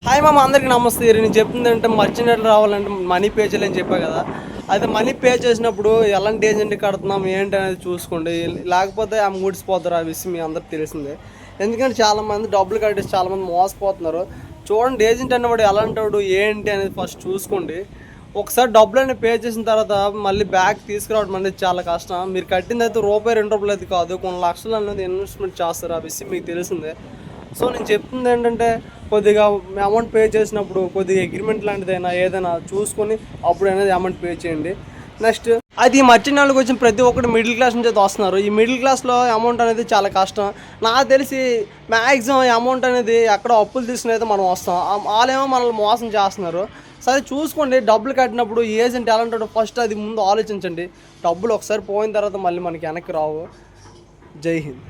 Hi మామ, అందరికీ నమస్తే. నేను చెప్తుంది అంటే మర్చినట్లు రావాలంటే మనీ పే చేయాలని చెప్పా కదా. అయితే మనీ పే చేసినప్పుడు ఎలాంటి ఏజెంట్ కడుతున్నాం ఏంటి అనేది చూసుకోండి. లేకపోతే ఆ ముడిసిపోతారు. ఆ విషయం మీ అందరికి తెలిసిందే. ఎందుకంటే చాలామంది డబ్బులు కట్టేసి చాలామంది మోసపోతున్నారు. చూడండి, ఏజెంట్ అనేవాడు ఎలాంటి వాడు ఏంటి అనేది ఫస్ట్ చూసుకోండి. ఒకసారి డబ్బులన్నీ పే చేసిన తర్వాత మళ్ళీ బ్యాక్ తీసుకురావడం అనేది చాలా కష్టం. మీరు కట్టింది అయితే రూపాయి 2 రూపాయలు అయితే కాదు, కొన్ని లక్షలు అనేది ఇన్వెస్ట్మెంట్ చేస్తారు. ఆ విషయం మీకు తెలిసిందే. సో నేను చెప్తుంది ఏంటంటే, కొద్దిగా అమౌంట్ పే చేసినప్పుడు కొద్దిగా అగ్రిమెంట్ లాంటిదైనా ఏదైనా చూసుకొని అప్పుడు అనేది అమౌంట్ పే చేయండి. నెక్స్ట్, అది మర్చెంట్ వాళ్ళకి వచ్చిన ప్రతి ఒక్కటి మిడిల్ క్లాస్ నుంచి అయితే వస్తున్నారు. ఈ మిడిల్ క్లాస్లో అమౌంట్ అనేది చాలా కష్టం. నాకు తెలిసి మ్యాక్సిమం ఈ అమౌంట్ అనేది ఎక్కడ అప్పులు తీసుకుని అయితే మనం వస్తాం. వాళ్ళేమో మనల్ని మోసం చేస్తున్నారు. సరే చూసుకోండి, డబ్బులు కట్టినప్పుడు ఏజెంట్ ఎలా ఉంటాడో ఫస్ట్ అది ముందు ఆలోచించండి. డబ్బులు ఒకసారి పోయిన తర్వాత మళ్ళీ మనకి వెనక్కి రావు. జై హింద్.